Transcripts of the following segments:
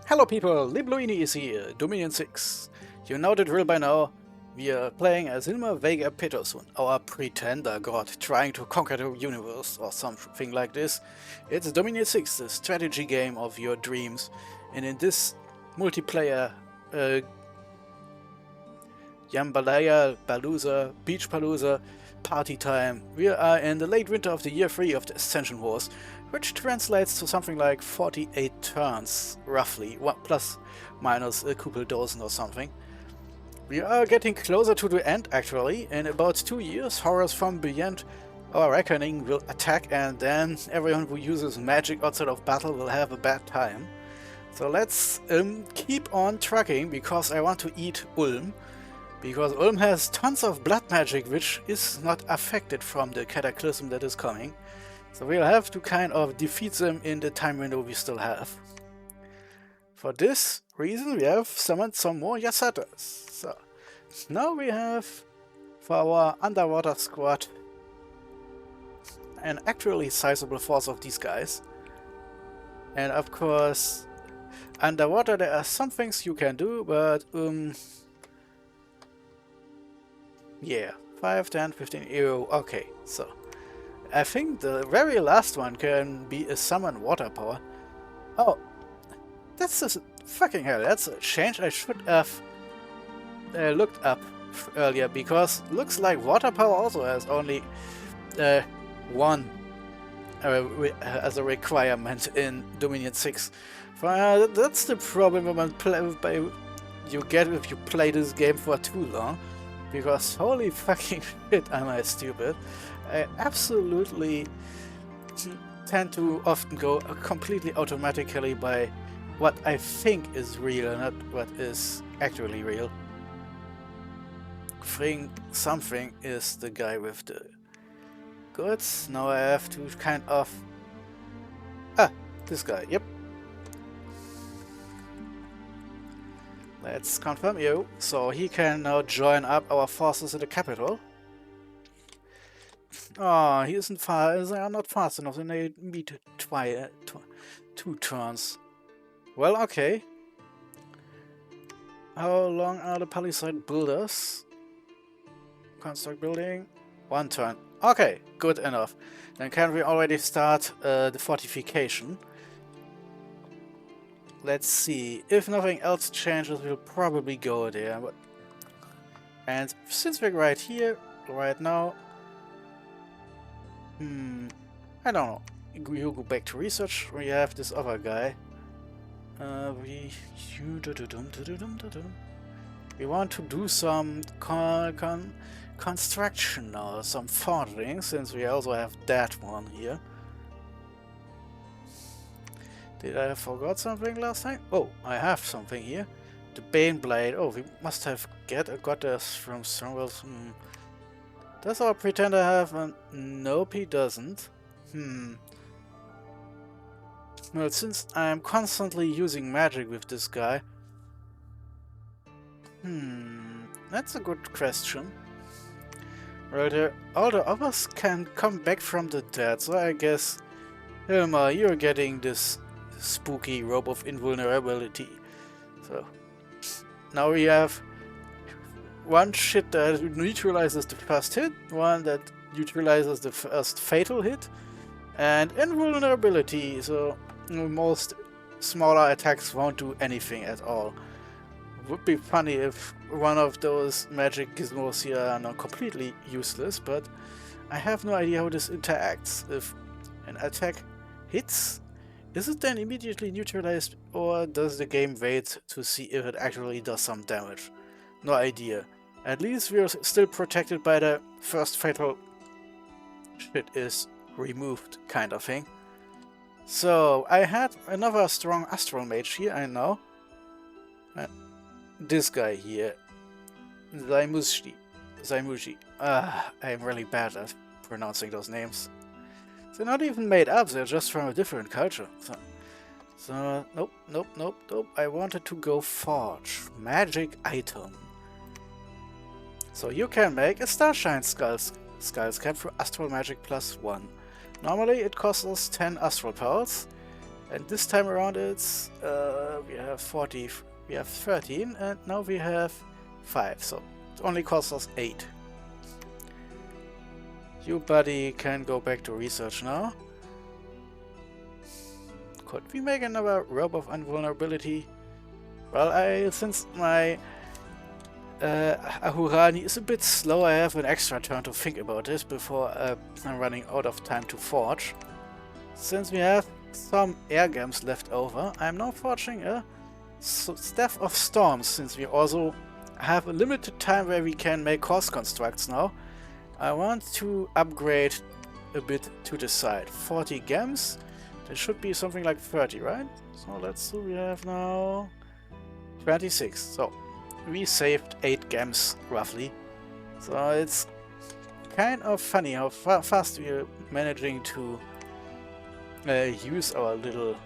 Hello people, Libluini is here, Dominion 6. You know the drill by now. We are playing as Ilma Vega Peterson, our pretender god trying to conquer the universe or something like this. It's Dominion 6, the strategy game of your dreams. And in this multiplayer Jambalaya Palooza, Beach Palooza, party time, we are in the late winter of the year 3 of the Ascension Wars, which translates to something like 48 turns, roughly, plus minus a couple dozen or something. We are getting closer to the end, actually. In about 2 years, horrors from beyond our reckoning will attack, and then everyone who uses magic outside of battle will have a bad time. So let's keep on trucking, because I want to eat Ulm. Because Ulm has tons of blood magic, which is not affected from the cataclysm that is coming. So we'll have to kind of defeat them in the time window we still have. For this reason, we have summoned some more Yasatas. So now we have, for our underwater squad, an actually sizable force of these guys. And of course, underwater there are some things you can do, but yeah, 5, 10, 15, euro, okay, so I think the very last one can be a summon water power. Oh, that's a fucking hell, that's a change I should have looked up earlier, because looks like water power also has only one as a requirement in Dominion 6. That's the problem when you get if you play this game for too long. Because holy fucking shit, am I stupid. I absolutely tend to often go completely automatically by what I think is real, not what is actually real. Something is the guy with the goods. Now I have to kind of... Ah, this guy, yep. Let's confirm you, so he can now join up our forces in the capital. Oh, he isn't fast. They are not fast enough. Then they meet 2 turns. Well, okay. How long are the palisade builders? Construct building. 1 turn. Okay, good enough. Then can we already start the fortification? Let's see. If nothing else changes, we'll probably go there. And since we're right here, right now, I don't know. You go back to research. We have this other guy. We want to do some construction now, some forging, since we also have that one here. Did I forgot something last time? Oh, I have something here. The Bane Blade. Oh, we must have got this from somewhere else. Does our pretender have a... Nope, he doesn't. Well, since I'm constantly using magic with this guy... That's a good question. Right, all the others can come back from the dead, so I guess... Hilma, you're getting this spooky robe of invulnerability. So now we have one shit that neutralizes the first hit, one that neutralizes the first fatal hit, and invulnerability, so most smaller attacks won't do anything at all. Would be funny if one of those magic gizmos here are now completely useless, but I have no idea how this interacts. If an attack hits, is it then immediately neutralized, or does the game wait to see if it actually does some damage? No idea. At least we are still protected by the first fatal shit is removed kind of thing. So I had another strong astral mage here, I know. This guy here, Zaimushi. I'm really bad at pronouncing those names. They're not even made up, they're just from a different culture. So nope. I wanted to go forge. Magic item. So you can make a Starshine Skullscap for Astral Magic +1. Normally it costs us 10 Astral Pearls. And this time around it's we have 40, we have 13, and now we have 5, so it only costs us 8. You buddy can go back to research now. Could we make another robe of invulnerability? Well, since my Ahurani is a bit slow, I have an extra turn to think about this before I'm running out of time to forge. Since we have some air gems left over, I'm now forging a Staff of Storms, since we also have a limited time where we can make horse constructs now. I want to upgrade a bit to the side. 40 gems. There should be something like 30, right? So let's see, we have now 26. So we saved 8 gems roughly. So it's kind of funny how fast we're managing to use our little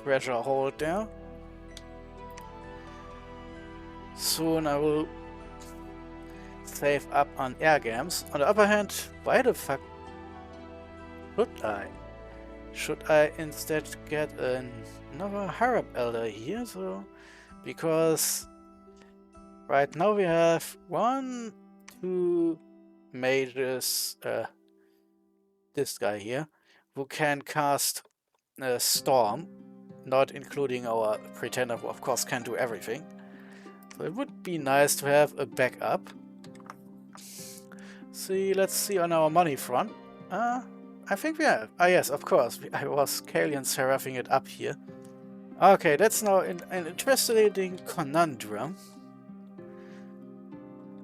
treasure hold there. Soon I will save up on air gems. On the other hand, why the fuck should I? Should I instead get another Harab Elder here? So, because right now we have 1, 2 mages, this guy here, who can cast Storm, not including our Pretender, who of course can do everything. So it would be nice to have a backup. See, let's see on our money front. I think we have. Ah, yes, of course. I was Caelum seraphing it up here. Okay, that's now an interesting conundrum.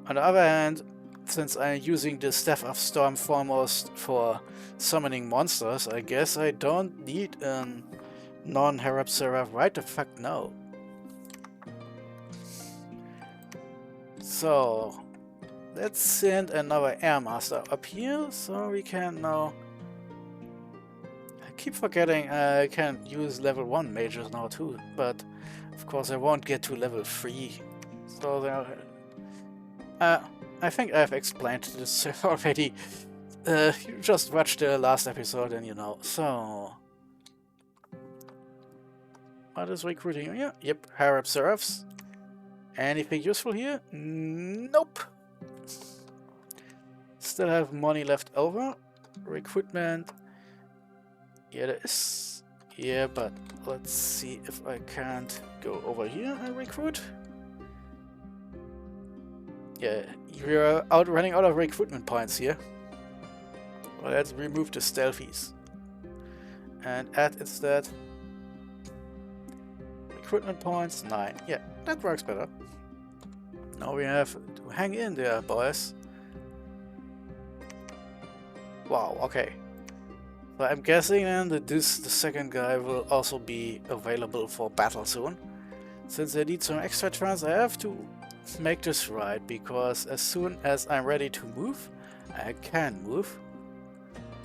On the other hand, since I'm using the Staff of Storm foremost for summoning monsters, I guess I don't need a non-Harab Seraph. Right the fuck no. So, let's send another Air Master up here, so we can now... I keep forgetting I can use level 1 mages now too, but of course I won't get to level 3. So there... I think I've explained this already. You just watched the last episode and you know. So... What is recruiting? Yeah, yep, Harab Seraphs. Anything useful here? Nope. Still have money left over. Recruitment. Yeah, there is. Yeah, but let's see if I can't go over here and recruit. Yeah, you're running out of recruitment points here. Well, let's remove the stealthies. And add instead recruitment points 9. Yeah, that works better. Now we have to hang in there, boys. Wow, okay. So I'm guessing then that the second guy will also be available for battle soon. Since I need some extra turns, I have to make this right, because as soon as I'm ready to move, I can move.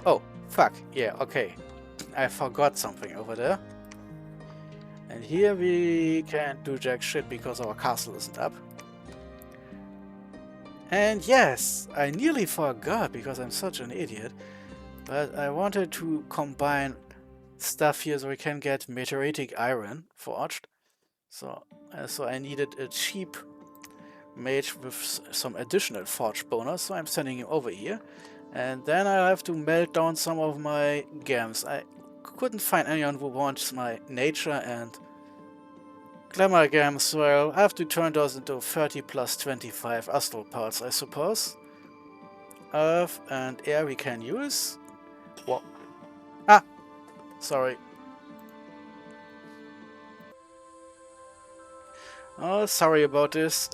Oh, fuck, yeah, okay. I forgot something over there. And here we can't do jack shit because our castle isn't up. And yes, I nearly forgot because I'm such an idiot. But I wanted to combine stuff here so we can get meteoritic iron forged. So I needed a cheap mage with some additional forge bonus, so I'm sending him over here. And then I'll have to melt down some of my gems. I couldn't find anyone who wants my nature and glamour gems, so I'll have to turn those into 30 plus 25 astral parts, I suppose. Earth and air we can use. What? Ah! Sorry. Oh, sorry about this.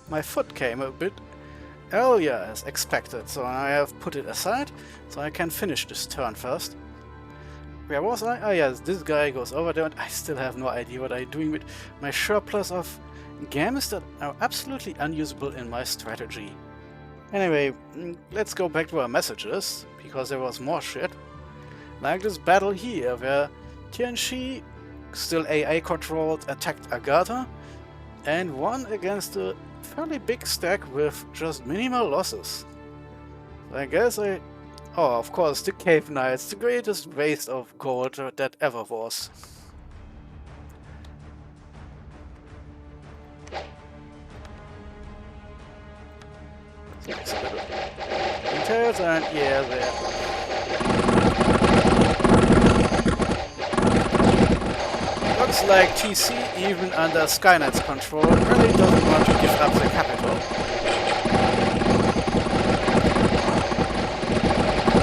My foot came a bit earlier as expected, so I have put it aside so I can finish this turn first. Where was I? Oh yes, this guy goes over there and I still have no idea what I'm doing with my surplus of gems that are absolutely unusable in my strategy. Anyway, let's go back to our messages, because there was more shit. Like this battle here, where Tianxi, still AA controlled, attacked Agatha, and won against a fairly big stack with just minimal losses. So I guess I Oh, of course, the Cave Knights, the greatest waste of gold that ever was. Details and yeah, there. Looks like TC, even under Skynet's control, really doesn't want to give up the capital.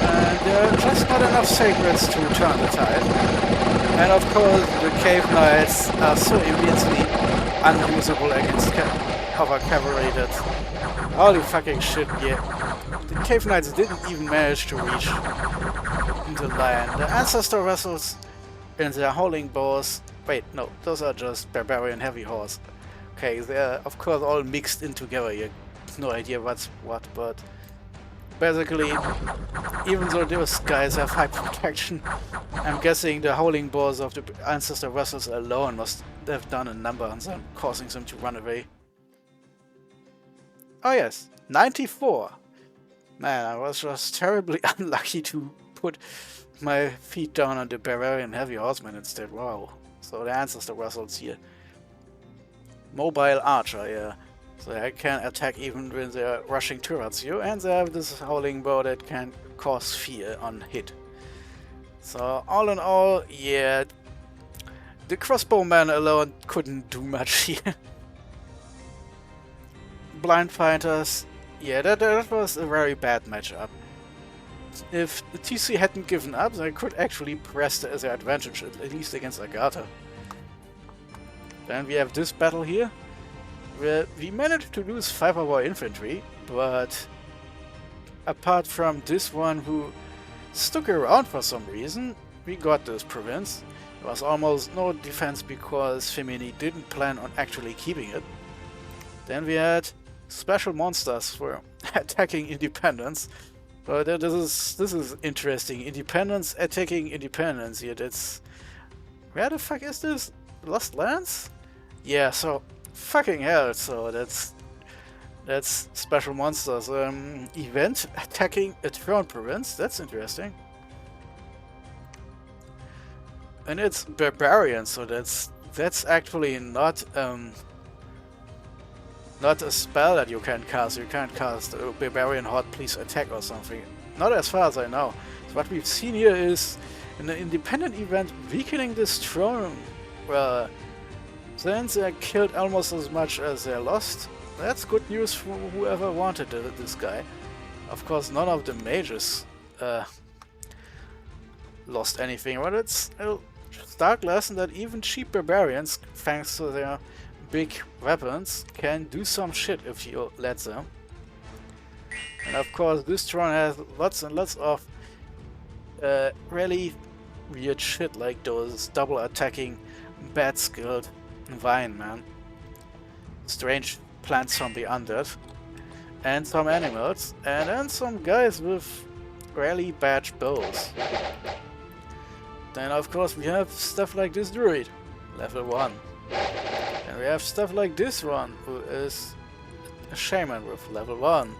And there are just not enough sacreds to turn the tide. And of course, the Cave Knights are so immensely unusable against cover cavalry that holy fucking shit, yeah. The Cave Knights didn't even manage to reach the line. The Ancestor vessels and their howling bows. Wait, no, those are just barbarian heavy horse. Okay, they're of course all mixed in together. You have no idea what's what, but basically, even though those guys have high protection, I'm guessing the howling bows of the Ancestor vessels alone must have done a number on them, causing them to run away. Oh yes, 94! Man, I was just terribly unlucky to put my feet down on the Barbarian Heavy Horseman instead. Wow. So the Ancestor vessels here. Mobile Archer, yeah. So they can attack even when they're rushing towards you, and they have this howling bow that can cause fear on hit. So all in all, yeah, the crossbowman alone couldn't do much here. Blind fighters, yeah, that was a very bad matchup. If the TC hadn't given up, they could actually press their advantage, at least against Agatha. Then we have this battle here, where we managed to lose 5 of our infantry, but apart from this one who stuck around for some reason, we got this province. There was almost no defense because Femini didn't plan on actually keeping it. Then we had special monsters for attacking independence. But this is interesting. Independence attacking independence here. That's where the fuck is this? Lost Lands? Yeah. So fucking hell. So that's special monsters. Event attacking a throne province. That's interesting. And it's barbarian. So that's actually not a spell that you can cast. You can't cast a Barbarian Horde Please Attack or something. Not as far as I know. So what we've seen here is an independent event weakening this throne. Well, since they killed almost as much as they lost, that's good news for whoever wanted this guy. Of course, none of the mages lost anything, but it's a stark lesson that even cheap barbarians, thanks to their big weapons, can do some shit if you let them. And of course this throne has lots and lots of really weird shit, like those double attacking bad skilled vine man, strange plant zombie undead, and some animals, and then some guys with really bad bows. Then of course we have stuff like this druid, level 1. And we have stuff like this one, who is a shaman with level 1.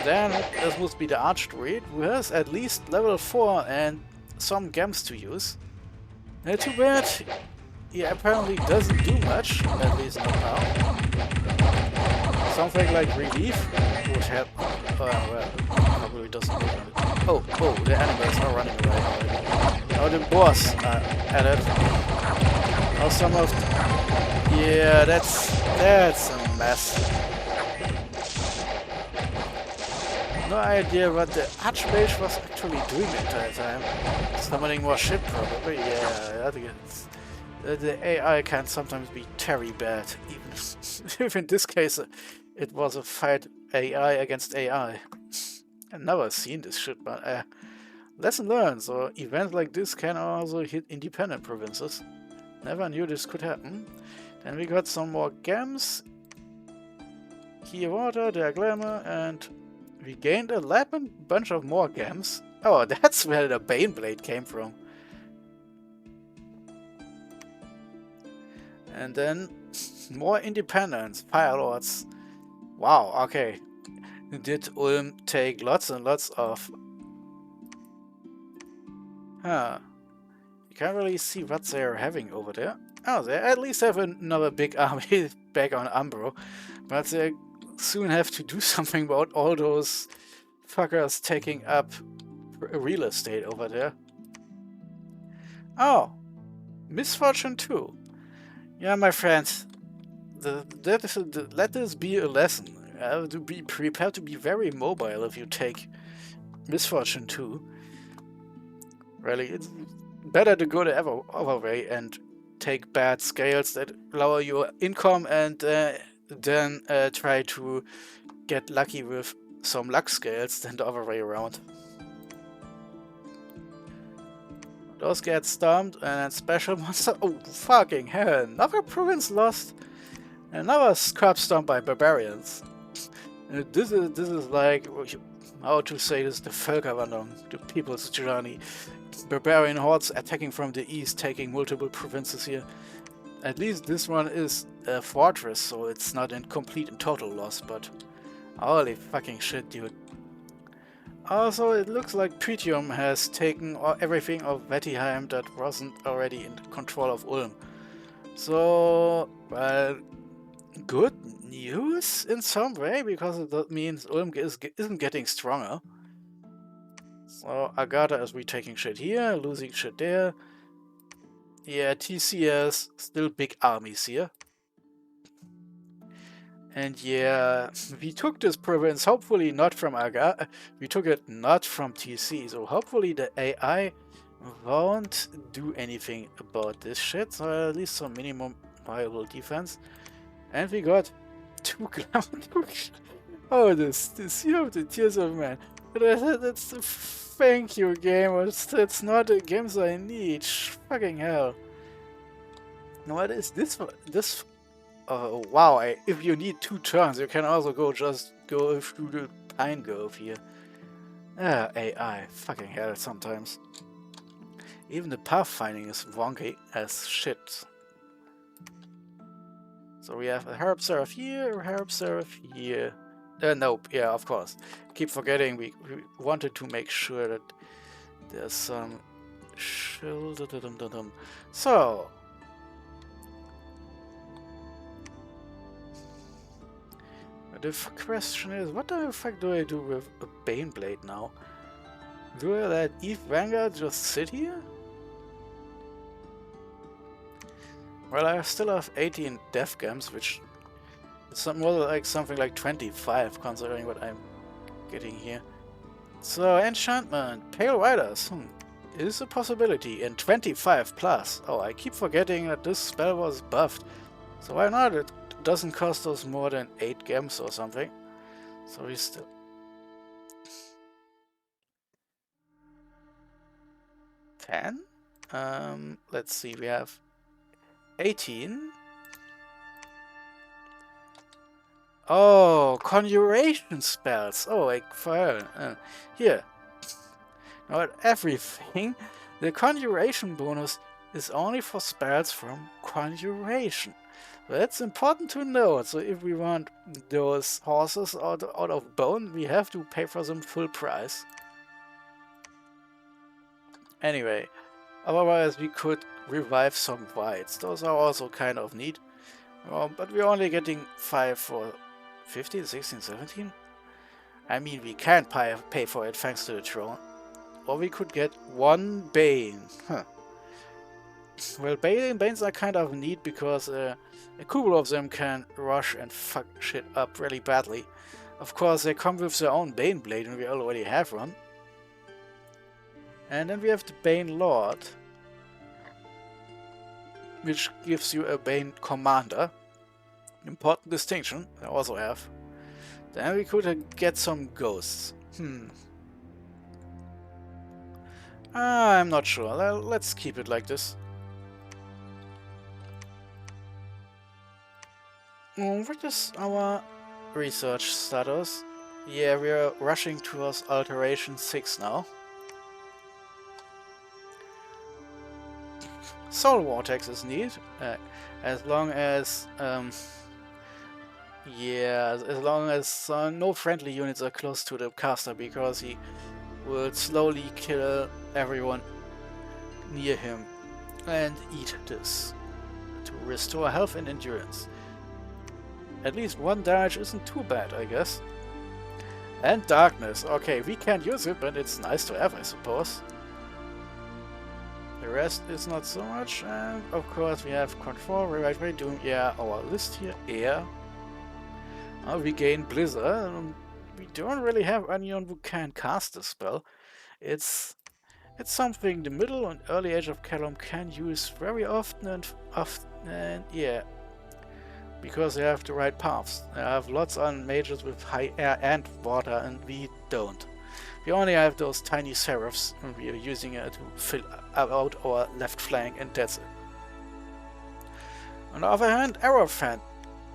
Then this must be the archdruid, who has at least level 4 and some gems to use. Too bad, he apparently doesn't do much, at least not now. Something like relief would help. Well, probably doesn't do it. Oh, the animals are running away already. Oh, the boss added. Oh, some of... Yeah, that's a mess. No idea what the Archmage was actually doing the entire time. Summoning more shit, probably. Yeah, I think it's... The AI can sometimes be very bad. Even if in this case it was a fight AI against AI. I've never seen this shit, but lesson learned. So events like this can also hit independent provinces. Never knew this could happen. Then we got some more gems. Here water, there glamour, and we gained a bunch of more gems. Oh, that's where the Baneblade came from. And then more independence, Fire Lords. Wow, okay. did Ulm take lots and lots of... Huh. You can't really see what they're having over there. Oh, they at least have another big army back on Umbro. But they soon have to do something about all those fuckers taking up real estate over there. Oh, misfortune too. Yeah, my friends, let this be a lesson. To be prepared to be very mobile if you take misfortune too. Really, it's better to go the other way and take bad scales that lower your income and then try to get lucky with some luck scales than the other way around. Those get stormed and then special monster. Oh, fucking hell! Another province lost. Another scrap stormed by barbarians. This is like, how to say this, the Völkerwanderung, the people's journey. Barbarian hordes attacking from the east, taking multiple provinces here. At least this one is a fortress, so it's not in complete and total loss, but holy fucking shit, dude. Also, it looks like Pythium has taken everything of Vettiheim that wasn't already in control of Ulm. So, well, good news in some way, because that means Ulm isn't getting stronger. So, Agatha is retaking shit here, losing shit there. Yeah, TCS, still big armies here. And yeah, we took this province hopefully not from Agatha, we took it not from TC, so hopefully the AI won't do anything about this shit, so at least some minimum viable defense. And we got 2 glamour. Oh, this Year of the Tears of Man. That's the thank you game, that's not the games I need. Fucking hell. What is this? Wow, if you need 2 turns, you can also just go through the Pine Grove here. AI. Fucking hell sometimes. Even the pathfinding is wonky as shit. So we have a Herb Seraph here, a Herb Seraph here. Nope, yeah, of course. Keep forgetting, we wanted to make sure that there's some... So... The question is, what the fuck do I do with a Baneblade now? Do I let Eve Vanguard just sit here? Well, I still have 18 Death Gems, which is more like something like 25, considering what I'm getting here. So, enchantment, Pale Riders, is a possibility, and 25 plus. Oh, I keep forgetting that this spell was buffed, so why not? It doesn't cost us more than 8 gems or something. So we still... $10? Let's see, we have 18. Oh, conjuration spells. Oh, like fire. Here. Now at everything, the conjuration bonus is only for spells from conjuration. That's important to know. So if we want those horses out of bone, we have to pay for them full price. Anyway, otherwise we could revive some whites. Those are also kind of neat. But we're only getting 5 for 15, 16, 17. I mean, we can't pay for it thanks to the throne. Or we could get 1 Bane. Huh. Well, Banes are kind of neat because a couple of them can rush and fuck shit up really badly. Of course, they come with their own Bane Blade, and we already have one. And then we have the Bane Lord, which gives you a Bane Commander. Important distinction, I also have. Then we could get some Ghosts. I'm not sure. Let's keep it like this. What is our research status? Yeah, we are rushing towards Alteration 6 now. Soul Vortex is neat, as long as Yeah, as long as no friendly units are close to the caster, because he will slowly kill everyone near him. And eat this to restore health and endurance. At least one damage isn't too bad, I guess. And darkness. Okay, we can't use it, but it's nice to have, I suppose. The rest is not so much, and of course we have control, rewrite, redo. Yeah, our list here, air. We gain blizzard. We don't really have anyone who can cast the spell. It's something the middle and early age of Caelum can use very often and yeah, because they have the right paths. They have lots on mages with high air and water, and we don't. We only have those tiny seraphs, and we are using it to fill out our left flank, and that's it. On the other hand, Arrowfan,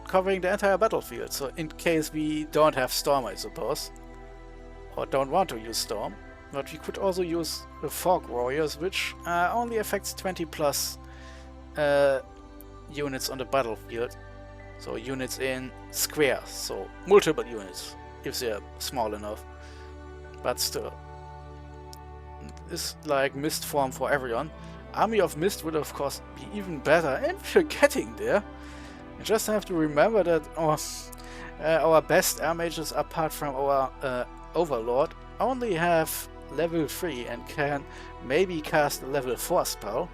covering the entire battlefield, so in case we don't have Storm, I suppose, or don't want to use Storm, but we could also use the Fog Warriors, which only affects 20 plus units on the battlefield. So units in squares, so multiple units, if they're small enough. But still. It's like Mist form for everyone. Army of Mist would of course be even better, and we're getting there. You just have to remember that our best air mages, apart from our Overlord, only have level 3 and can maybe cast a level 4 spell.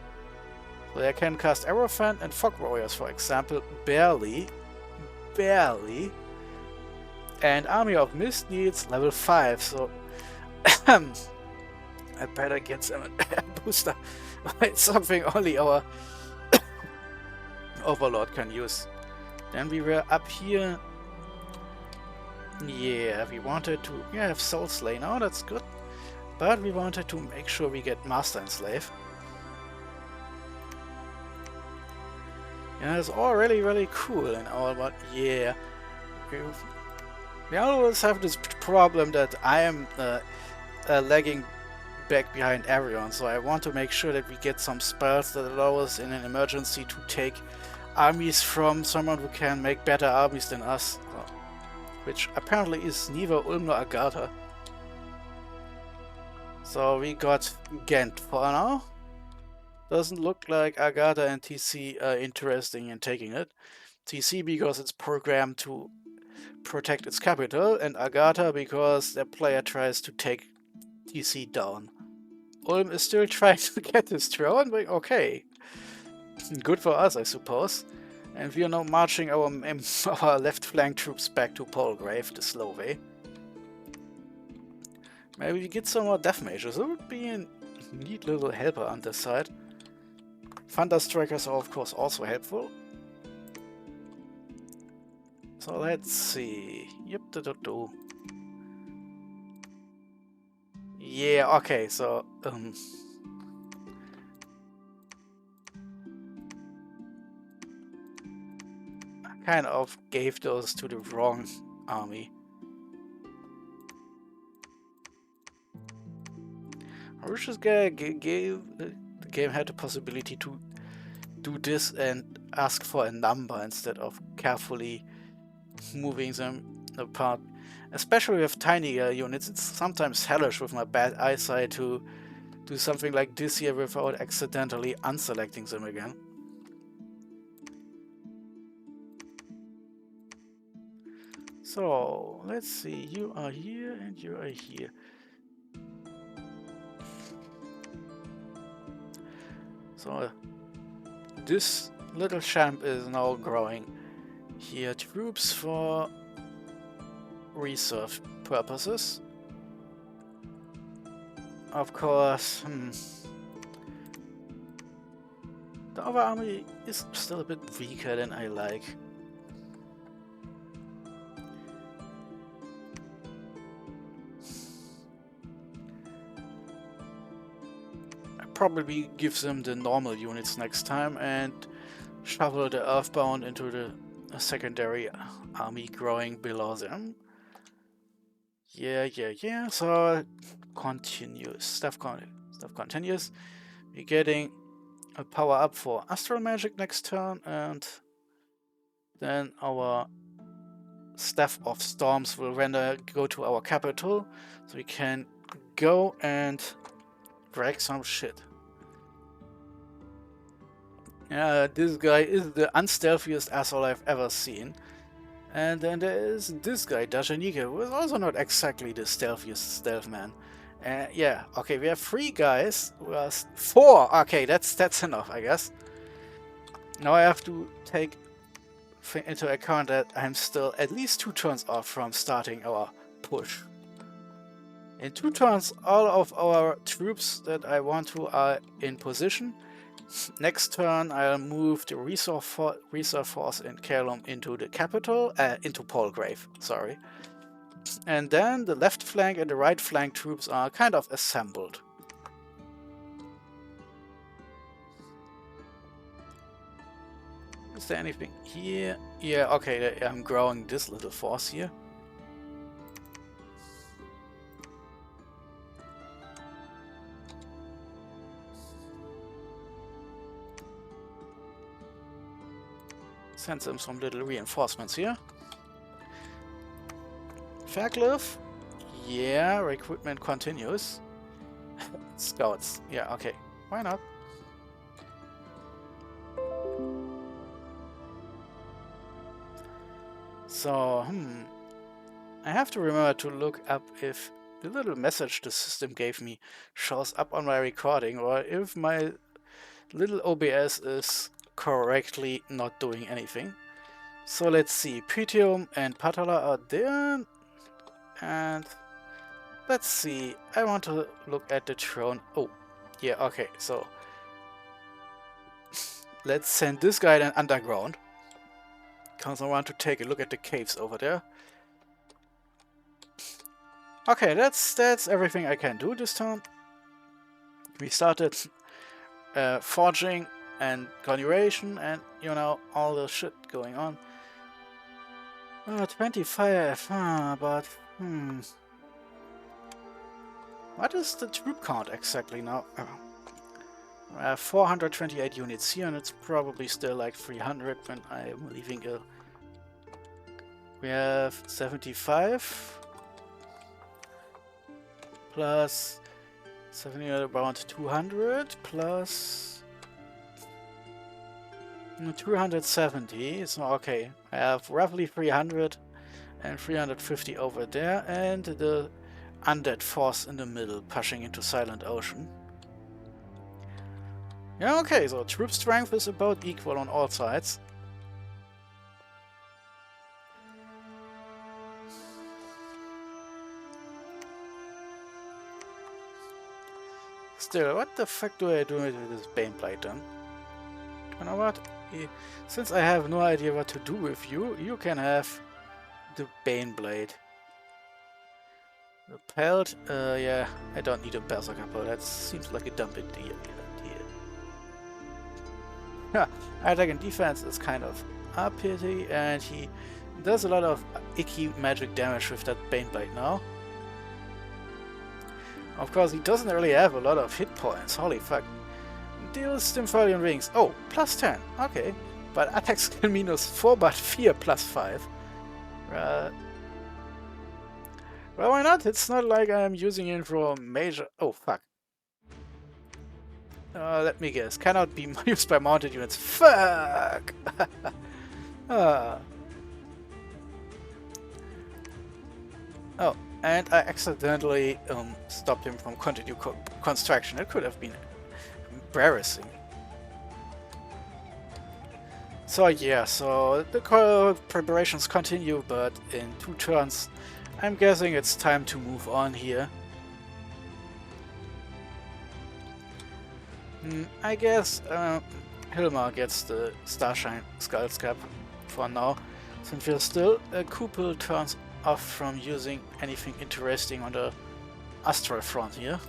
So they can cast Arrowfan and Fog Warriors, for example, barely. And Army of Mist needs level 5, so I better get some booster. It's something only our Overlord can use. Then we were up here. Yeah, we wanted to have Soul Slay now, that's good. But we wanted to make sure we get Master and Slave. Yeah, it's all really cool and all, but yeah. We always have this problem that I am lagging back behind everyone, so I want to make sure that we get some spells that allow us in an emergency to take armies from someone who can make better armies than us, which apparently is neither Ulm nor Agatha. So we got Ghent for now. Doesn't look like Agatha and TC are interested in taking it. TC because it's programmed to protect its capital, and Agatha because their player tries to take TC down. Ulm is still trying to get his throne, but okay. Good for us, I suppose. And we are now marching our left flank troops back to Polgrave, the slow way. Maybe we get some more death mages. It would be a neat little helper on this side. Thunder Strikers are of course also helpful. So let's see. Yep, yeah, okay, so I kind of gave those to the wrong army. I wish this guy gave the game had the possibility to do this and ask for a number instead of carefully moving them apart. Especially with tinier units, it's sometimes hellish with my bad eyesight to do something like this here without accidentally unselecting them again. So, let's see, you are here and you are here. So, this little champ is now growing here troops for reserve purposes. Of course, the other army is still a bit weaker than I like. Probably give them the normal units next time and shovel the Earthbound into the secondary army growing below them. Yeah, so continues. Stuff continues. We're getting a power up for Astral Magic next turn, and then our Staff of Storms will go to our capital, so we can go and drag some shit. Yeah, this guy is the unstealthiest asshole I've ever seen. And then there is this guy, Dajanika, who is also not exactly the stealthiest stealth man. Yeah, okay, we have 3 guys. Well, 4! Okay, that's enough, I guess. Now I have to take into account that I'm still at least 2 turns off from starting our push. In 2 turns, all of our troops that I want to are in position. Next turn, I'll move the reserve force in Caelum into the capital, into Palgrave, sorry. And then the left flank and the right flank troops are kind of assembled. Is there anything here? Yeah, okay, I'm growing this little force here. Send them some little reinforcements here. Faircliff? Yeah, recruitment continues. Scouts. Yeah, okay. Why not? So, I have to remember to look up if the little message the system gave me shows up on my recording, or if my little OBS is correctly not doing anything. So let's see, Pythium and Patala are there, and let's see, I want to look at the throne. Oh, yeah, okay, so let's send this guy then underground, because I want to take a look at the caves over there. Okay, that's everything I can do this turn. We started forging and configuration and, you know, all the shit going on. 25, but what is the troop count exactly now? 428 units here, and it's probably still like 300 when I'm leaving a... We have 75 plus 70, around 200 plus 270. So okay, I have roughly 300 and 350 over there, and the undead force in the middle pushing into Silent Ocean. Yeah, okay, so troop strength is about equal on all sides. Still, what the fuck do I do with this Baneblade then? You know what? Since I have no idea what to do with you, you can have the Baneblade. The Pelt, yeah, I don't need a Berserker Pelt, that seems like a dumb idea. Yeah, attack and defense is kind of a pity, and he does a lot of icky magic damage with that Baneblade now. Of course, he doesn't really have a lot of hit points, holy fuck. Deals Stymphalian Rings. Oh, plus 10, okay. But attack skill -4, but fear +5. Well, why not? It's not like I'm using it for major... Oh, fuck. Let me guess. Cannot be used by mounted units. Fuck! Oh, and I accidentally stopped him from continue construction. It could have been embarrassing. So yeah, so the preparations continue, but in 2 turns, I'm guessing it's time to move on here. I guess Hilmar gets the Starshine Skull's Cap for now, since we're still a couple turns off from using anything interesting on the Astral front here.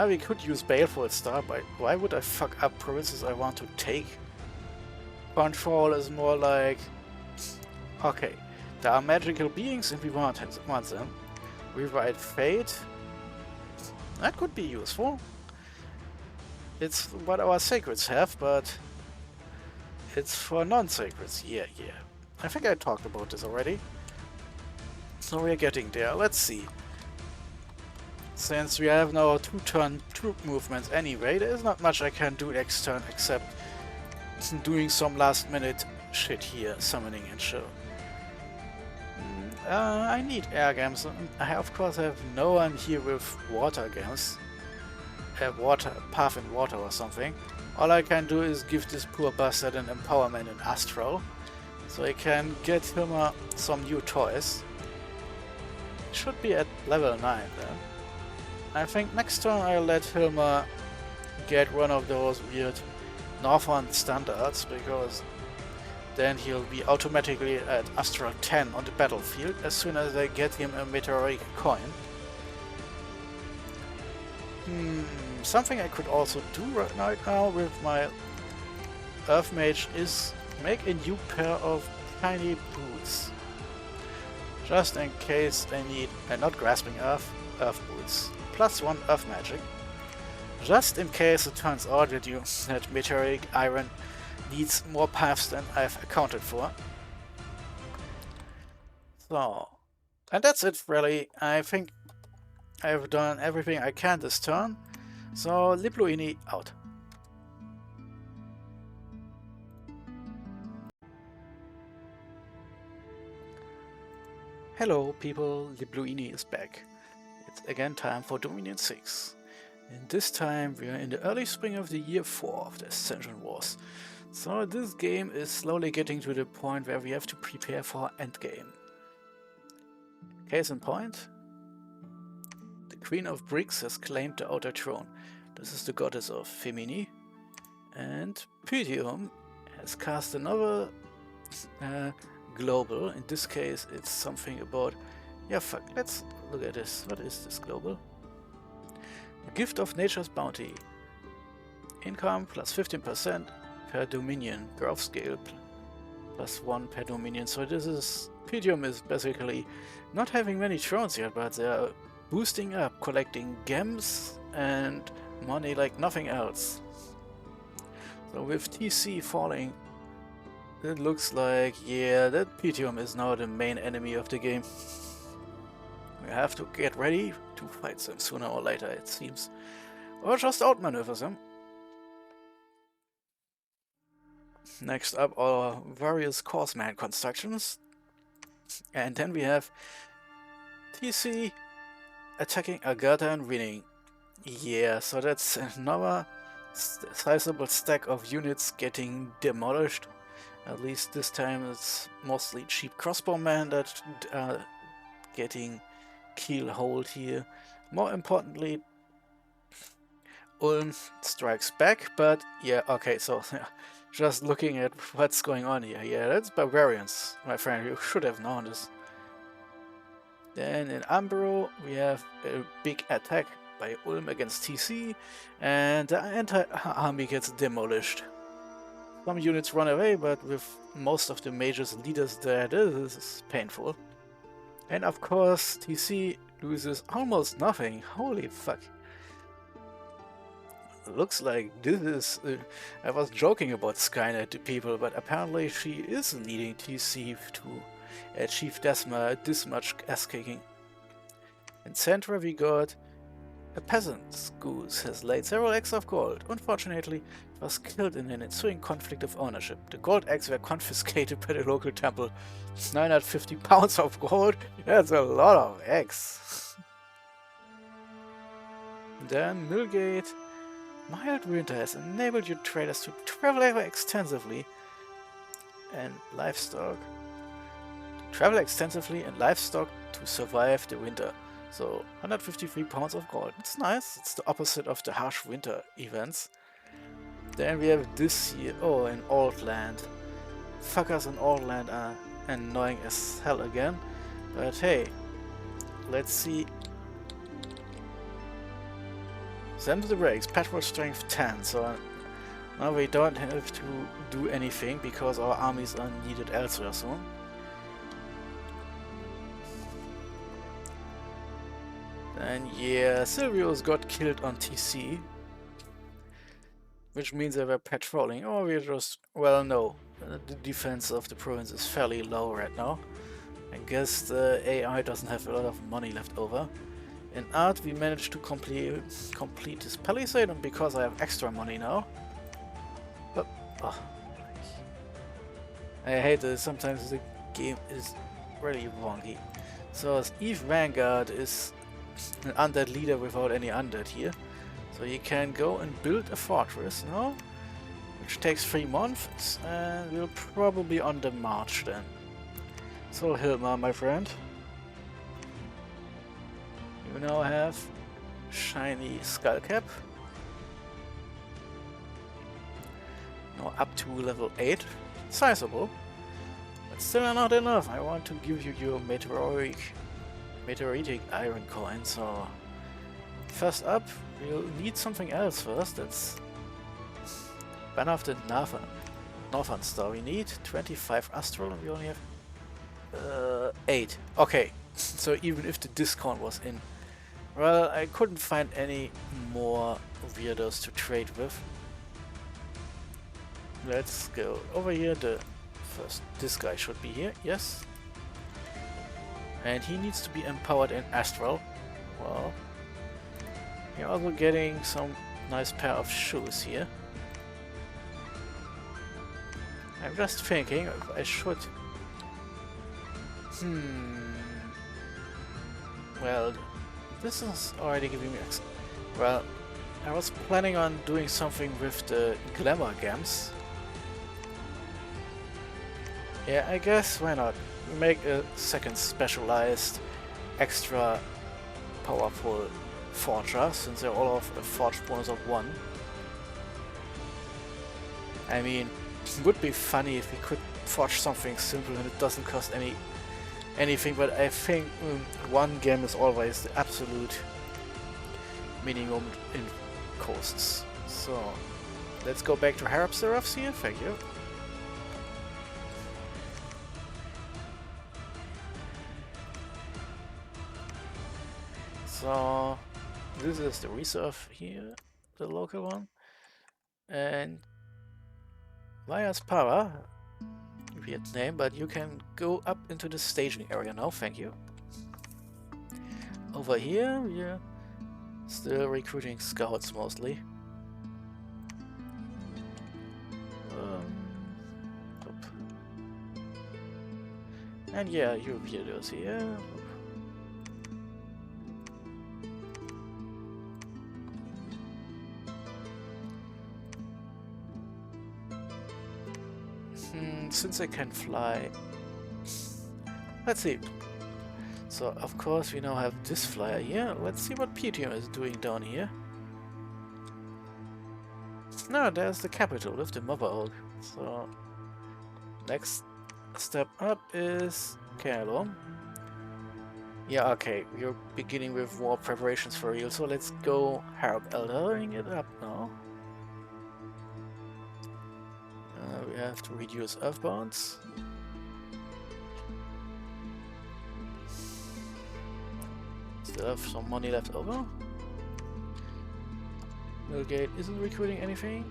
We could use Baleful Star, but why would I fuck up provinces I want to take? Control is more like... Okay, there are magical beings and we want them. Rewrite Fate. That could be useful. It's what our sacreds have, but it's for non-sacreds. Yeah. I think I talked about this already. So we're getting there. Let's see. Since we have now 2-turn troop movements anyway, there is not much I can do next turn except doing some last minute shit here, summoning and show. I need air games. I of course have no one here with water games. Water, path in water or something. All I can do is give this poor bastard an empowerment in Astro, so I can get him some new toys. Should be at level 9 then. I think next turn I'll let him get one of those weird Northern standards, because then he'll be automatically at Astral 10 on the battlefield as soon as I get him a meteoric coin. Something I could also do right now with my Earth Mage is make a new pair of tiny boots. Just in case I need, not grasping Earth boots. +1 Earth Magic. Just in case it turns out that Meteoric Iron needs more paths than I've accounted for. So, and that's it really. I think I've done everything I can this turn. So, Libluini out. Hello people, Libluini is back. It's again time for Dominion 6. And this time we are in the early spring of the year 4 of the Ascension Wars. So this game is slowly getting to the point where we have to prepare for endgame. Case in point, the Queen of Bricks has claimed the outer throne. This is the goddess of Femini. And Pythium has cast another global. In this case it's something about... yeah, fuck, let's look at this. What is this global? A gift of nature's bounty. Income plus 15% per dominion. Growth scale +1 per dominion. So this is... Pythium is basically not having many thrones yet, but they're boosting up, collecting gems and money like nothing else. So with TC falling, it looks like, yeah, that Pythium is now the main enemy of the game. We have to get ready to fight them sooner or later, it seems. Or just outmaneuver them. Next up, our various Courseman constructions. And then we have TC attacking Agatha and winning. Yeah, so that's another sizable stack of units getting demolished. At least this time it's mostly cheap crossbowmen that are getting keel-holed here. More importantly, Ulm strikes back, but yeah, okay, so just looking at what's going on here. Yeah, that's barbarians, my friend, you should have known this. Then in Ambro we have a big attack by Ulm against TC, and the entire army gets demolished. Some units run away, but with most of the mages leaders there, this is painful. And of course, TC loses almost nothing. Holy fuck. Looks like this is... I was joking about Skynet to people, but apparently she is leading TC to achieve this much ass-kicking. In Centra we got... a peasant's goose has laid several eggs of gold. Unfortunately, it was killed in an ensuing conflict of ownership. The gold eggs were confiscated by the local temple. 950 pounds of gold? That's a lot of eggs. Then Millgate. Mild winter has enabled your traders to travel extensively and livestock. To survive the winter. So 153 pounds of gold. It's nice. It's the opposite of the harsh winter events. Then we have this here. Oh, in Old Land. Fuckers in Old Land are annoying as hell again. But hey, let's see. Send to the brakes. Patrol strength 10. So now we don't have to do anything because our armies are needed elsewhere soon. And yeah, Silvius got killed on TC. Which means they were patrolling. Or we're just... well, no. the defense of the province is fairly low right now. I guess the AI doesn't have a lot of money left over. In art, we managed to complete this palisade, and because I have extra money now. But oh, I hate this. Sometimes the game is really wonky. So Eve Vanguard is an undead leader without any undead here. So you can go and build a fortress now, which takes 3 months, and we'll probably on the march then. So Hilma, my friend, you now have shiny skullcap. Now up to level 8, sizable, but still not enough. I want to give you your meteoritic iron coin, so first up, we'll need something else first. That's Banner of the Northern Star. We need 25 astral and we only have 8. Okay, so even if the discount was in, well, I couldn't find any more weirdos to trade with. Let's go over here. This guy should be here, yes. And he needs to be empowered in astral. Well, you're also getting some nice pair of shoes here. I'm just thinking if I should... Well, this is already giving me... Well, I was planning on doing something with the glamour gems. Yeah, I guess why not? Make a second specialized, extra powerful forger, since they're all of a forge bonus of 1. I mean, it would be funny if we could forge something simple and it doesn't cost anything, but I think 1 gem is always the absolute minimum in costs. So, let's go back to Harab Seraphs here, thank you. So, this is the reserve here, the local one, and Maya's Para, weird name, but you can go up into the staging area now, thank you. Over here, we're still recruiting scouts mostly. And yeah, you weirdos here. Since I can fly, let's see. So of course we now have this flyer here. Let's see what Putium is doing down here. No, there's the capital with the Mother Oak. So next step up is Caelum. Yeah, okay, we're beginning with war preparations for real. So let's go Harab Eldering it up now. We have to reduce earthbounds. Still have some money left over. Millgate isn't recruiting anything.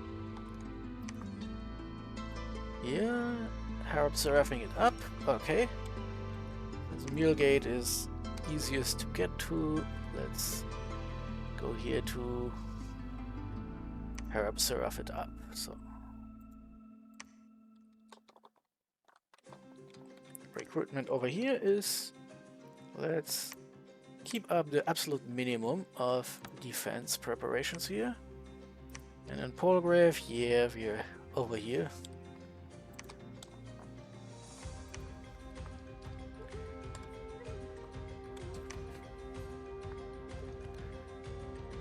Yeah, Harab seraphing it up. Okay. The Millgate is easiest to get to. Let's go here to Harab seraph it up. So. Recruitment over here is, let's keep up the absolute minimum of defense preparations here. And then Polgrave, yeah, we're over here.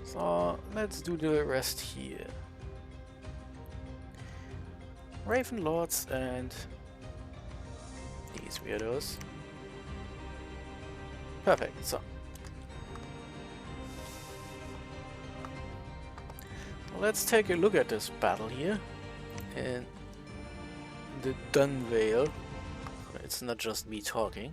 So let's do the rest here. Raven Lords and these weirdos. Perfect, so. Let's take a look at this battle here in the Dunvale. It's not just me talking.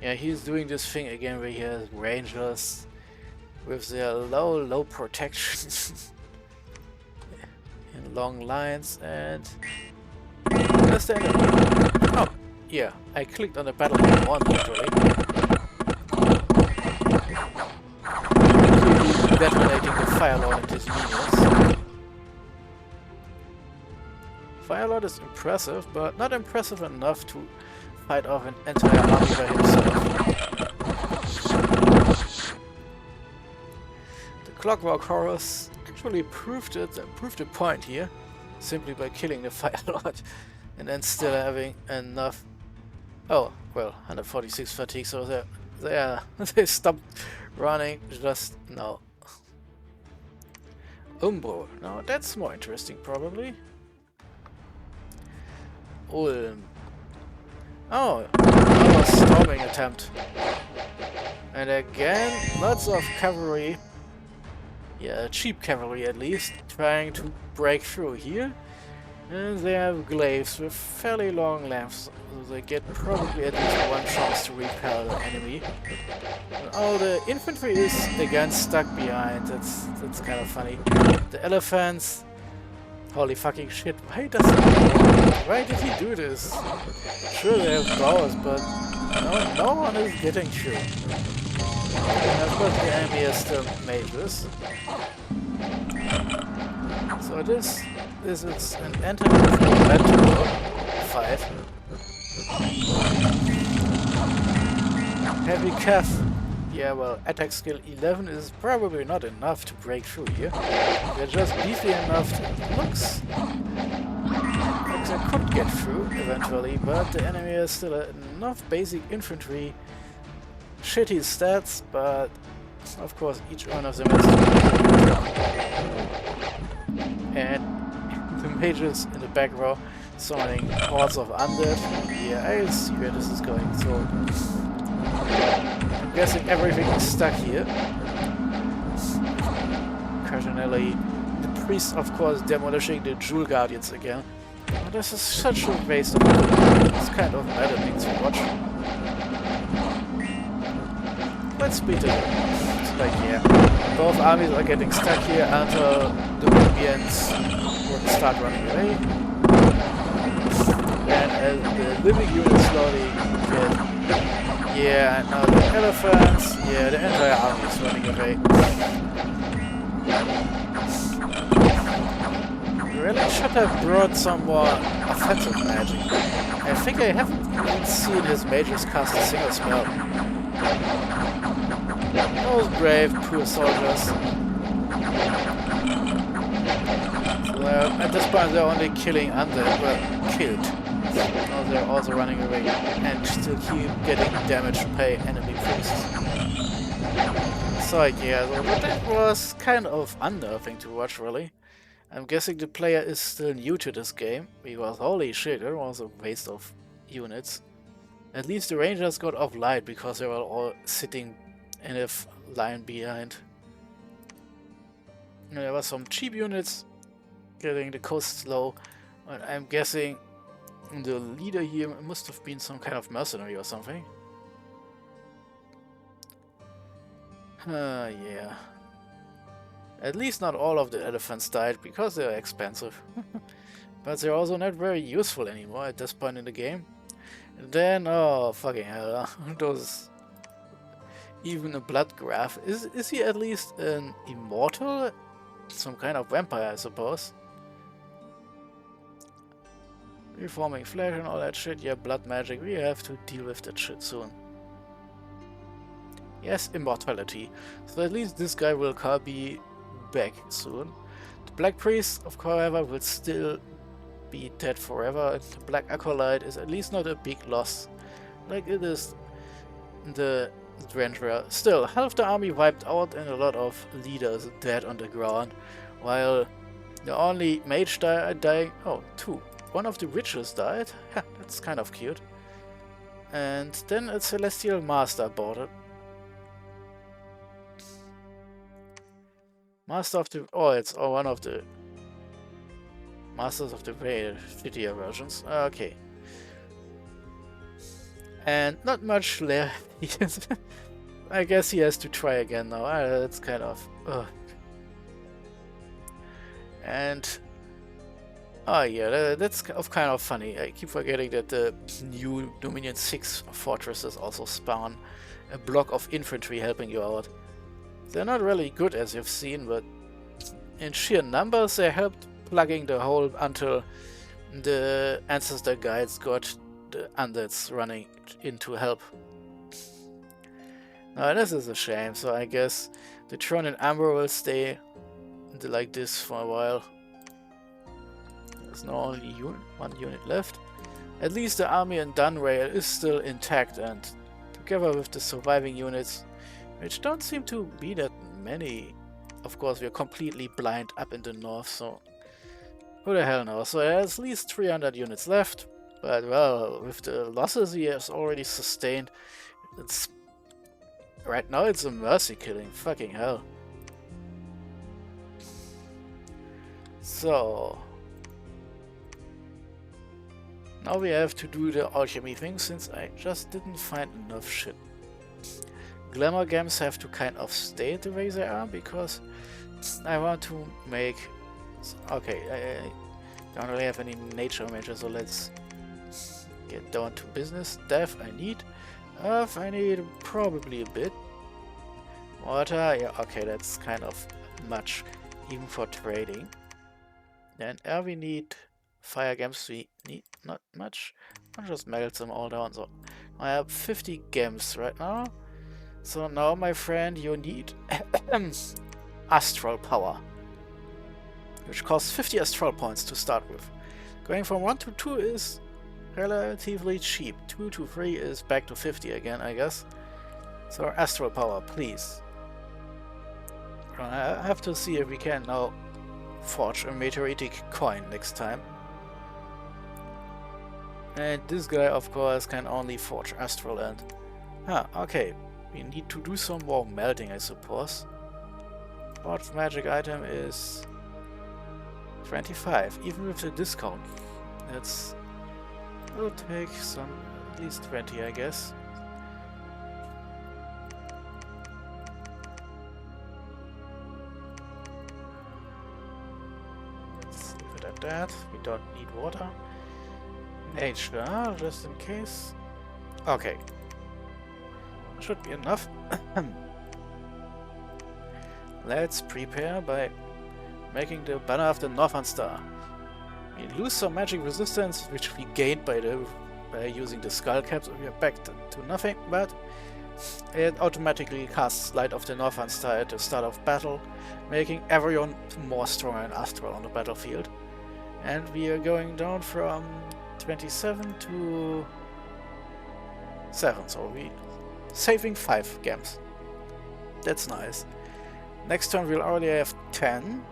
Yeah, he's doing this thing again where he has rangers with their low protection in long lines. And there's the enemy. Oh, yeah, I clicked on the battle map 1 actually. Detonating the Firelord and his minions. Firelord is impressive, but not impressive enough to fight off an entire army by himself. The Clockwork Horrors actually proved a point here, simply by killing the Firelord and then still having enough. Oh, well, 146 fatigue, so they stopped running just now. Umbro, now that's more interesting probably. Ulm. Oh, another storming attempt. And again, lots of cavalry. Yeah, cheap cavalry at least, trying to break through here. And they have glaives with fairly long lengths, so they get probably at least one chance to repel the enemy. Oh, the infantry is again stuck behind. That's kind of funny. The elephants. Holy fucking shit! Why did he do this? Sure, they have bows, but no one is getting through. And of course, the enemy is still mages. So this is an anti-battle fight. Heavy cav. Yeah, well, attack skill 11 is probably not enough to break through here. They're just beefy enough to looks like they could get through eventually, but the enemy has still enough basic infantry. Shitty stats, but of course each one of them is. And the mages in the back row summoning hordes of undead. Yeah, I see where this is going. So I'm guessing everything is stuck here. Occasionally, the priests, of course, demolishing the Jewel Guardians again. Oh, this is such a waste of time. It's kind of maddening to watch. Let's beat it. It's like, yeah, both armies are getting stuck here until the Ulmians will start running away. And as the living units slowly get. Yeah, and now the elephants. Yeah, the entire army is running away. Really should have brought some more offensive magic. I think I haven't even seen his mages cast a single spell. Those brave, poor soldiers. So at this point they're only killing undead, well, killed. Now they're also running away and still keep getting damage by enemy priests. So yeah, but that was kind of unnerving to watch really. I'm guessing the player is still new to this game, because holy shit, it was a waste of units. At least the rangers got off light because they were all sitting in a line behind. And there were some cheap units getting the coast low, and I'm guessing the leader here must have been some kind of mercenary or something. Yeah. At least not all of the elephants died, because they're expensive. But they're also not very useful anymore at this point in the game. And then, oh fucking hell, those... Even a blood graph. Is he at least an immortal? Some kind of vampire, I suppose. Reforming flesh and all that shit. Yeah, blood magic. We have to deal with that shit soon. Yes, immortality. So at least this guy will be back soon. The Black Priest, of course, however, will still be dead forever. And the Black Acolyte is at least not a big loss, like it is the Adventurer. Still, half the army wiped out and a lot of leaders dead on the ground, while the only mage dying. Oh, two. One of the witches died. Yeah, that's kind of cute. And then a Celestial Master boarded. Master of the... Oh, it's one of the... Masters of the Veil, shittier versions. Okay. And not much left. I guess he has to try again now. That's kind of... And... Oh yeah, that's kind of funny. I keep forgetting that the new Dominion 6 fortresses also spawn a block of infantry helping you out. They're not really good as you've seen, but in sheer numbers they helped plugging the hole until the ancestor guides got the undeads running in to help. Now this is a shame, so I guess the Throne and Amber will stay like this for a while. There's now only one unit left. At least the army in Dunrail is still intact, and together with the surviving units, which don't seem to be that many. Of course, we're completely blind up in the north, so who the hell knows. So there's at least 300 units left, but well, with the losses he has already sustained, it's right now it's a mercy killing. Fucking hell. So now we have to do the alchemy thing, since I just didn't find enough shit. Glamour gems have to kind of stay the way they are, because I want to make... Okay, I don't really have any nature mages, so let's get down to business. Death I need. Earth I need probably a bit. Water, yeah, okay, that's kind of much, even for trading. Then air we need. Fire gems we need not much. I'll just melt them all down. So I have 50 gems right now. So now, my friend, you need astral power, which costs 50 astral points to start with. Going from 1 to 2 is relatively cheap. 2 to 3 is back to 50 again, I guess. So astral power, please. I have to see if we can now forge a meteoritic coin next time. And this guy, of course, can only forge astral and... Ah, okay. We need to do some more melting, I suppose. Forged magic item is 25, even with the discount. That's... will take some... at least 20, I guess. Let's leave it at that. We don't need water. Nature, just in case. Okay. Should be enough. Let's prepare by making the banner of the Northern Star. We lose some magic resistance, which we gained by using the skull caps. We are back to nothing, but it automatically casts Light of the Northern Star at the start of battle, making everyone more strong and astral on the battlefield. And we are going down from 27 to 7, so we saving 5 gems. That's nice. Next turn we'll already have 10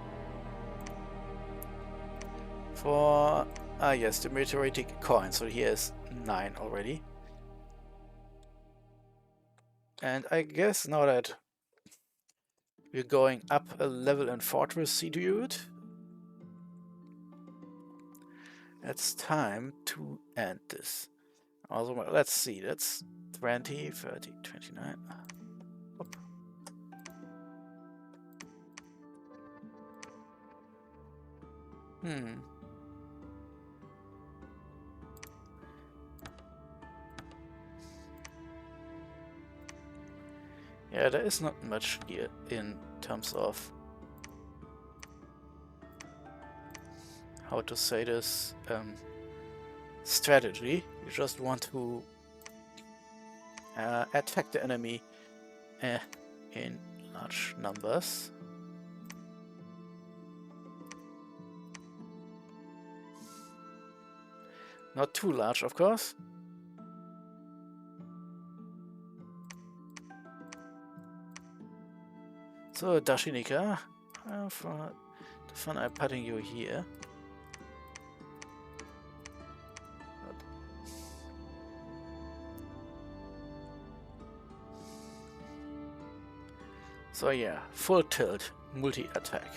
for yes, the meteoritic coin, so he has 9 already. And I guess now that we're going up a level in Fortress Siege, it's time to end this. Also, let's see, that's 20, 30, 29. Oop. Yeah, there is not much here in terms of how to say this, strategy. You just want to attack the enemy in large numbers. Not too large, of course. So, Dashinika, for the fun, I'm putting you here. So yeah, full tilt, multi-attack.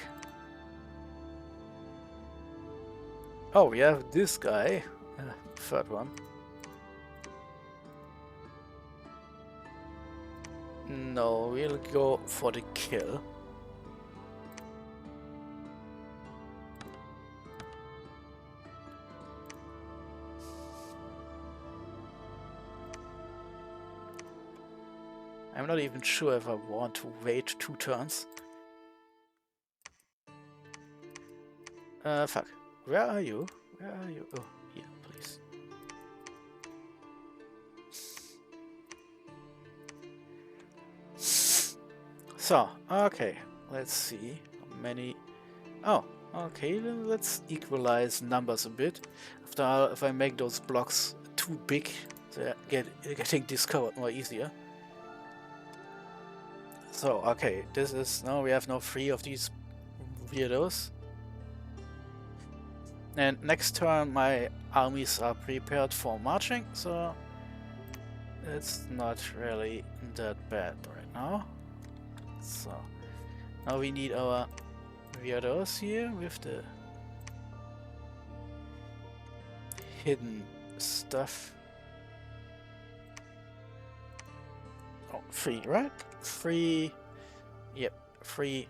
Oh, we have this guy, third one. No, we'll go for the kill. I'm not even sure if I want to wait 2 turns. Fuck. Where are you? Where are you? Oh, here, please. So, okay. Let's see. How many... Oh, okay. Then let's equalize numbers a bit. After all, if I make those blocks too big, they're getting discovered more easier. So, okay. This is... Now we have no 3 of these weirdos. And next turn my armies are prepared for marching, so it's not really that bad right now. So now we need our weirdos here with the hidden stuff. Oh, 3, right? 3, yep, 3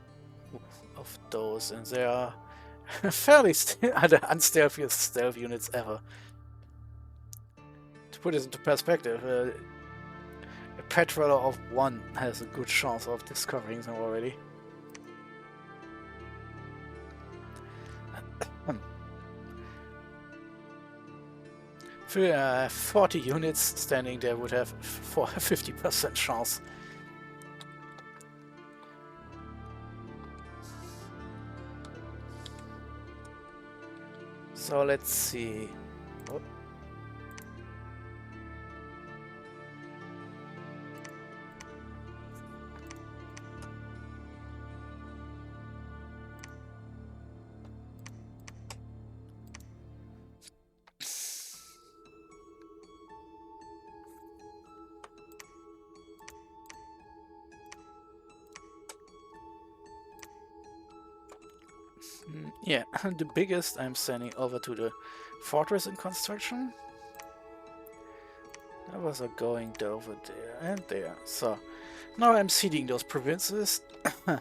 of those, and they are fairly the unstealthiest stealth units ever. To put this into perspective, a patroller of 1 has a good chance of discovering them already. 40 units standing there would have 50% chance. So let's see. Oh. Yeah, the biggest I'm sending over to the fortress in construction. That was going over there and there. So now I'm seeding those provinces. I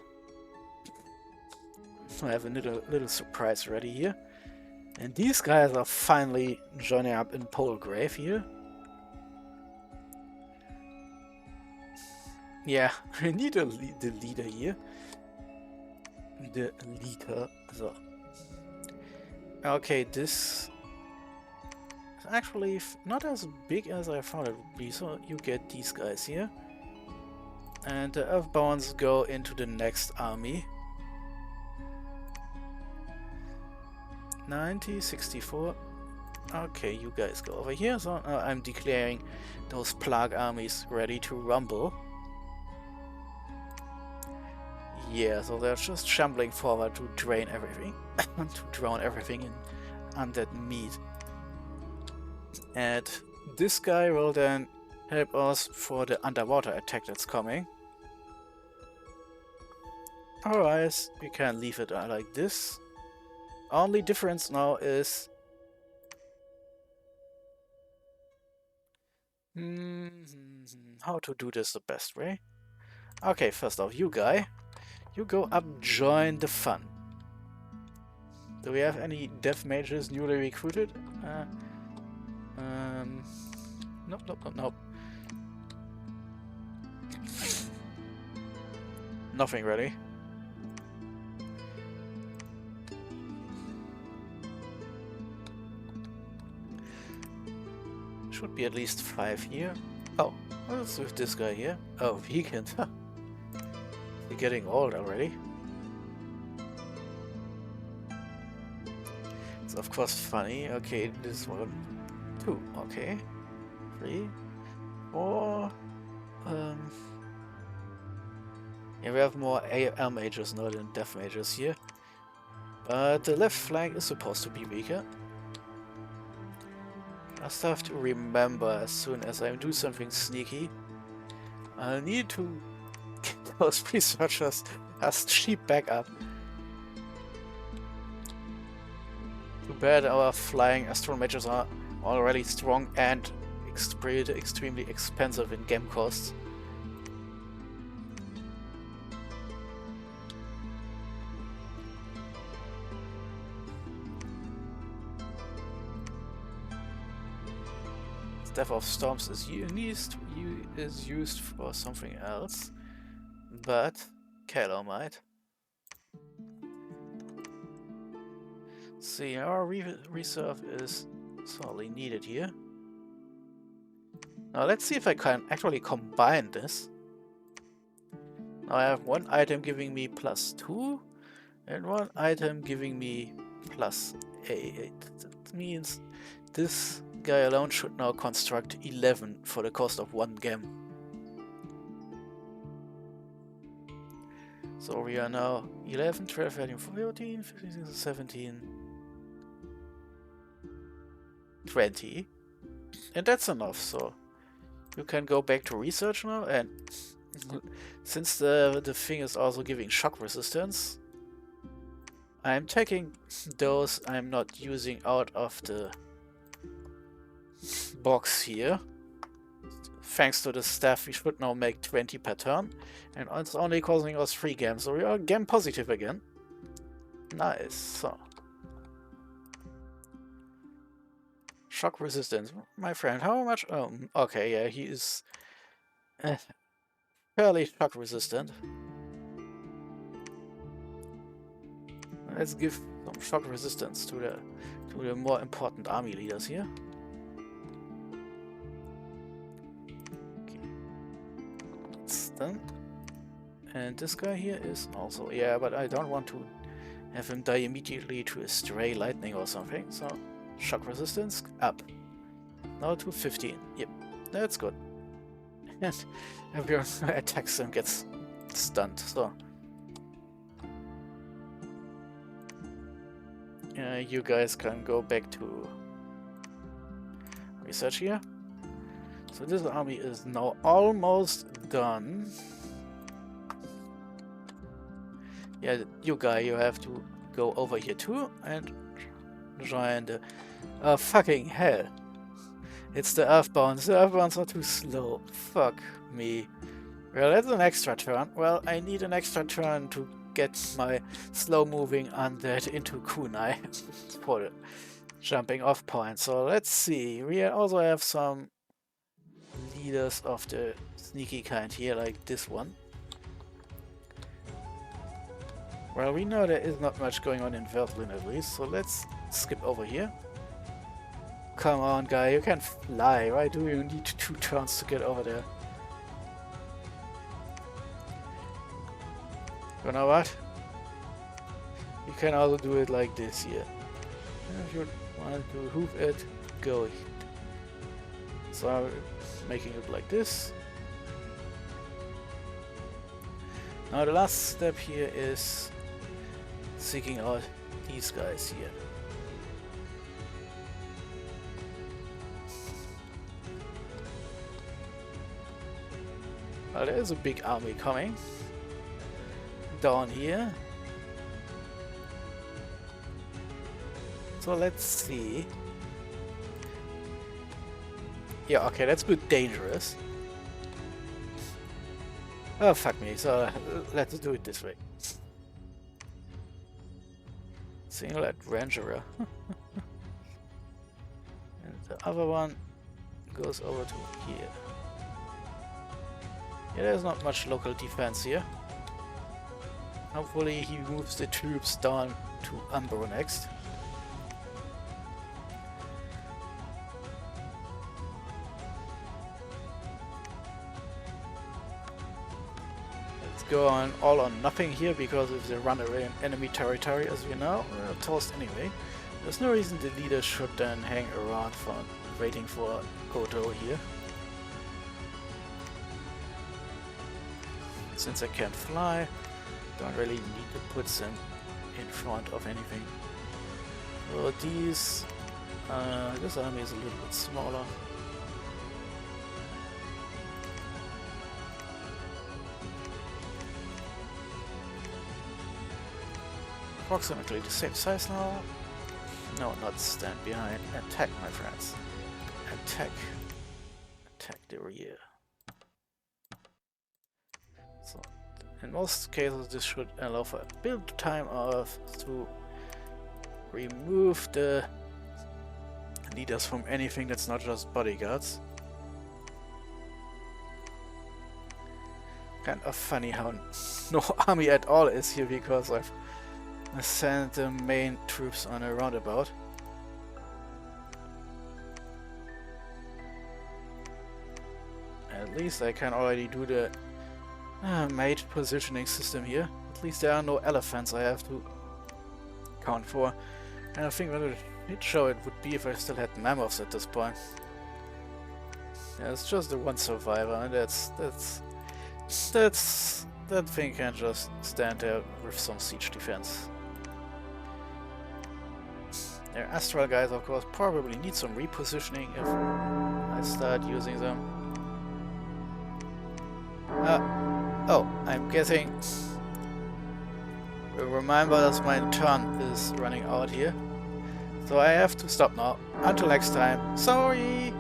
have a little surprise ready here. And these guys are finally joining up in Polegrave here. Yeah, I need the leader here. The leader. So. Okay, this is actually not as big as I thought it would be, so you get these guys here. And the Earthbounds go into the next army. 90, 64. Okay, you guys go over here, so I'm declaring those Plague armies ready to rumble. Yeah, so they're just shambling forward to drain everything, to drown everything in undead meat. And this guy will then help us for the underwater attack that's coming. Otherwise, we can leave it like this. Only difference now is... how to do this the best way. Okay, first off, you guy. You go up, join the fun. Do we have any death mages newly recruited? Nope. Nothing ready. Should be at least 5 here. Oh, what's with this guy here? Oh, vegan. You're getting old already. It's of course funny. Okay, this one. 2. Okay. 3. 4. Yeah, we have more AL mages now than death mages here. But the left flank is supposed to be weaker. I just have to remember as soon as I do something sneaky, I need to get those researchers as cheap backup. Too bad our flying astral mages are already strong and extremely expensive in game costs. Staff of Storms is used for something else, but Caelum might. See, our reserve is sorely needed here. Now let's see if I can actually combine this. Now I have one item giving me +2 and one item giving me +8. That means this guy alone should now construct 11 for the cost of 1 gem. So we are now 11, 12, 13, 14, 15, 16, 17, 20. And that's enough, so you can go back to research now, and since the thing is also giving shock resistance, I'm taking those I'm not using out of the box here. Thanks to the staff, we should now make 20 per turn, and it's only causing us 3 gems, so we are gem positive again. Nice. So shock resistance, my friend. How much? Oh, okay, yeah, he is fairly shock resistant. Let's give some shock resistance to the more important army leaders here. Okay. That's done. And this guy here is also, yeah, but I don't want to have him die immediately to a stray lightning or something, so shock resistance up. Now to 15. Yep, that's good. And everyone who attacks him gets stunned, so you guys can go back to research here. So this army is now almost done. Yeah, you have to go over here too and join the... Oh, fucking hell. It's the Earthbounds. The Earthbounds are too slow. Fuck me. Well, that's an extra turn. Well, I need an extra turn to get my slow-moving undead into kunai for the jumping off point. So let's see. We also have some leaders of the sneaky kind here, like this one. Well, we know there is not much going on in Veltlin at least, so let's skip over here. Come on, guy, you can fly. Why do you need 2 turns to get over there? You know what? You can also do it like this here. If you want to hoof it, go. So, making it like this. Now the last step here is seeking out these guys here. Well, there is a big army coming down here. So let's see. Yeah, okay, that's a bit dangerous. Oh, fuck me. So let's do it this way. Single adventurer. And the other one goes over to here. Yeah, there's not much local defense here. Hopefully he moves the troops down to Umbro next. Let's go on all or nothing here, because if they run away in enemy territory, as we know, we're toast anyway. There's no reason the leaders should then hang around for waiting for Goto here. Since I can't fly, don't really need to put them in front of anything. So these, this army is a little bit smaller. Approximately the same size now. No, not stand behind. Attack, my friends. Attack. Attack the rear. So, in most cases, this should allow for a build time of to remove the leaders from anything that's not just bodyguards. Kind of funny how no army at all is here because I've sent the main troops on a roundabout. At least I can already do the mate positioning system here. At least there are no elephants I have to count for. And I think what a hit show it would be if I still had mammoths at this point. Yeah, it's just the one survivor, and that thing can just stand there with some siege defense. Their astral guys, of course, probably need some repositioning if I start using them. Oh, I'm getting a reminder that my turn is running out here. So I have to stop now. Until next time, sorry!